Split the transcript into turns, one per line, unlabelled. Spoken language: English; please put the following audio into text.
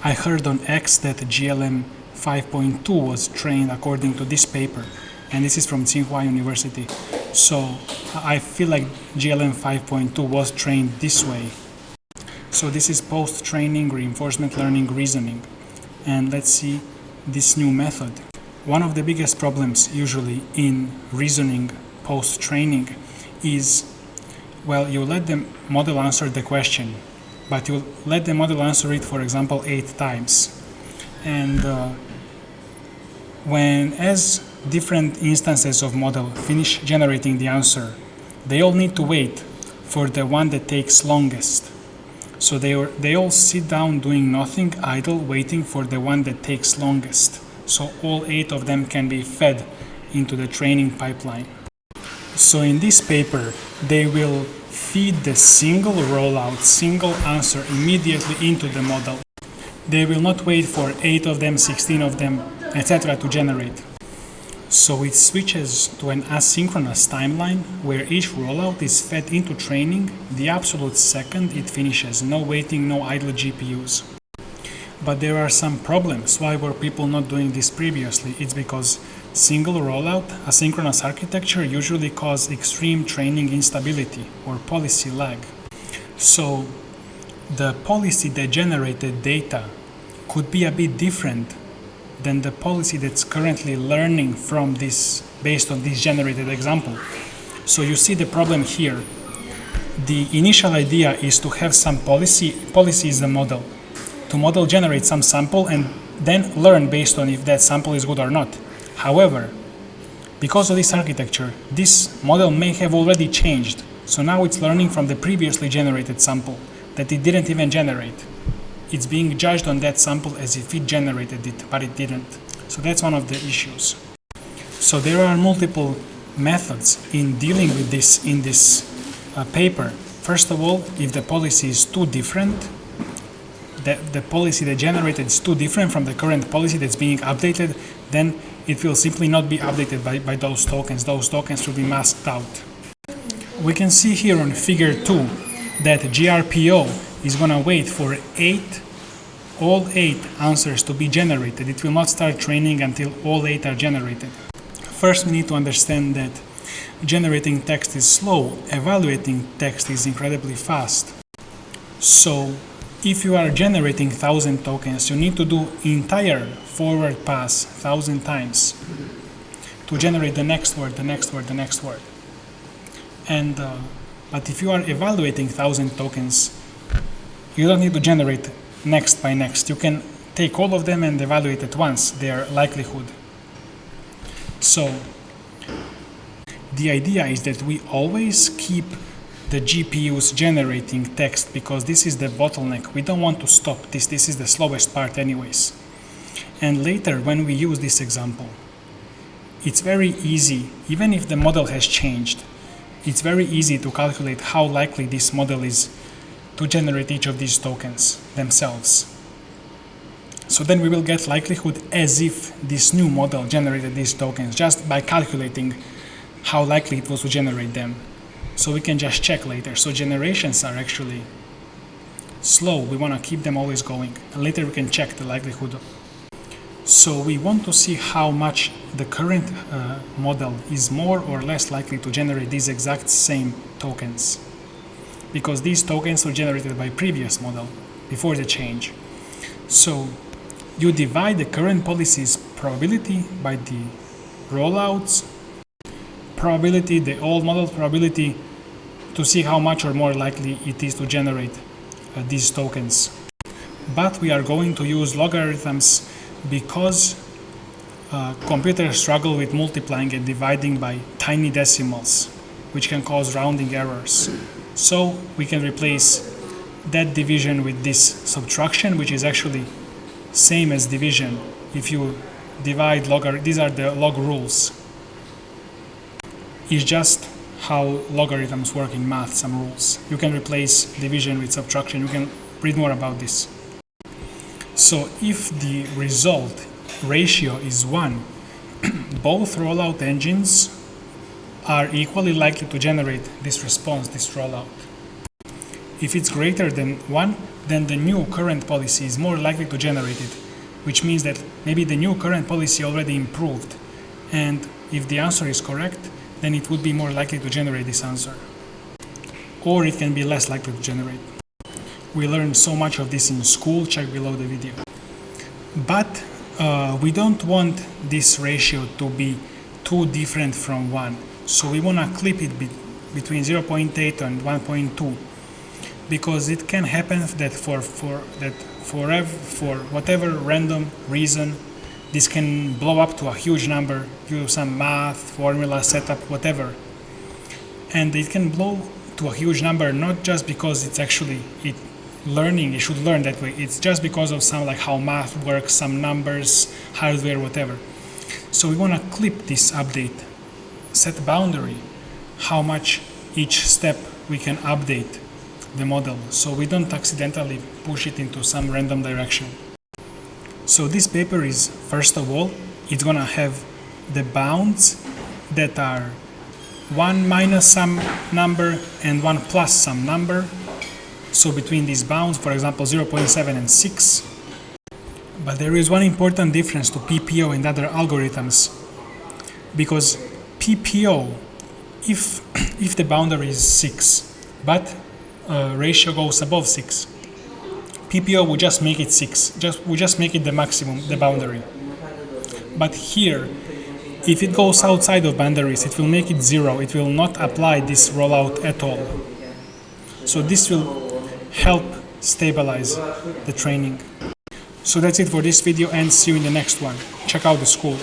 I heard on X that GLM 5.2 was trained according to this paper, and this is from Tsinghua University. So I feel like GLM 5.2 was trained this way. So this is post-training reinforcement learning reasoning. And let's see this new method. One of the biggest problems usually in reasoning post-training is, well, you let the model answer the question, but you let the model answer it, for example, 8 times. And as different instances of model finish generating the answer, they all need to wait for the one that takes longest. So they all sit down doing nothing, idle, waiting for the one that takes longest. So all 8 of them can be fed into the training pipeline. So in this paper, they will feed the single rollout, single answer immediately into the model. They will not wait for 8 of them, 16 of them, etc. to generate. So it switches to an asynchronous timeline where each rollout is fed into training the absolute second it finishes. No waiting, no idle GPUs. But there are some problems. Why were people not doing this previously? It's because single rollout, asynchronous architecture usually cause extreme training instability or policy lag. So the policy that generated data could be a bit different than the policy that's currently learning from this based on this generated example. So you see the problem here. The initial idea is to have some policy is the model. To model generate some sample and then learn based on if that sample is good or not. However, because of this architecture, this model may have already changed. So now it's learning from the previously generated sample that it didn't even generate. It's being judged on that sample as if it generated it, but it didn't. So that's one of the issues. So there are multiple methods in dealing with this in this paper. First of all, if the policy is too different, the policy that generated is too different from the current policy that's being updated, then it will simply not be updated by those tokens. Those tokens will be masked out. We can see here on figure 2 that GRPO is going to wait for all 8 answers to be generated. It will not start training until all 8 are generated. First, we need to understand that generating text is slow, evaluating text is incredibly fast. So if you are generating 1,000 tokens, you need to do entire forward pass 1,000 times to generate the next word, the next word, the next word. And but if you are evaluating 1,000 tokens, you don't need to generate next by next. You can take all of them and evaluate at once their likelihood. So the idea is that we always keep the GPUs generating text because this is the bottleneck. We don't want to stop this. This is the slowest part anyways. And later, when we use this example, it's very easy, even if the model has changed, it's very easy to calculate how likely this model is to generate each of these tokens themselves. So then we will get likelihood as if this new model generated these tokens just by calculating how likely it was to generate them. So we can just check later. So generations are actually slow. We want to keep them always going. And later we can check the likelihood. So we want to see how much the current model is more or less likely to generate these exact same tokens, because these tokens were generated by previous model before the change. So you divide the current policy's probability by the rollouts probability, the old model probability, to see how much or more likely it is to generate these tokens. But we are going to use logarithms because computers struggle with multiplying and dividing by tiny decimals, which can cause rounding errors. So we can replace that division with this subtraction, which is actually same as division. If you divide these are the log rules. It's just how logarithms work in math, some rules. You can replace division with subtraction. You can read more about this. So if the result ratio is 1, both rollout engines are equally likely to generate this response, this rollout. If it's greater than 1, then the new current policy is more likely to generate it, which means that maybe the new current policy already improved, and if the answer is correct, then it would be more likely to generate this answer. Or it can be less likely to generate. We learned so much of this in school, check below the video. But we don't want this ratio to be too different from 1. So we want to clip it between 0.8 and 1.2, because it can happen that for whatever random reason, this can blow up to a huge number due to some math, formula, setup, whatever. And it can blow to a huge number not just because it's actually it should learn that way. It's just because of some like how math works, some numbers, hardware, whatever. So we want to clip this update, set boundary, how much each step we can update the model, so we don't accidentally push it into some random direction. So this paper is, first of all, it's gonna have the bounds that are 1 minus some number and 1 plus some number. So between these bounds, for example, 0.7 and 6. But there is one important difference to PPO and other algorithms, because PPO, if the boundary is 6, but ratio goes above 6, PPO will just make it 6, we just make it the maximum, the boundary. But here, if it goes outside of boundaries, it will make it 0, it will not apply this rollout at all. So this will help stabilize the training. So that's it for this video, and see you in the next one. Check out the school.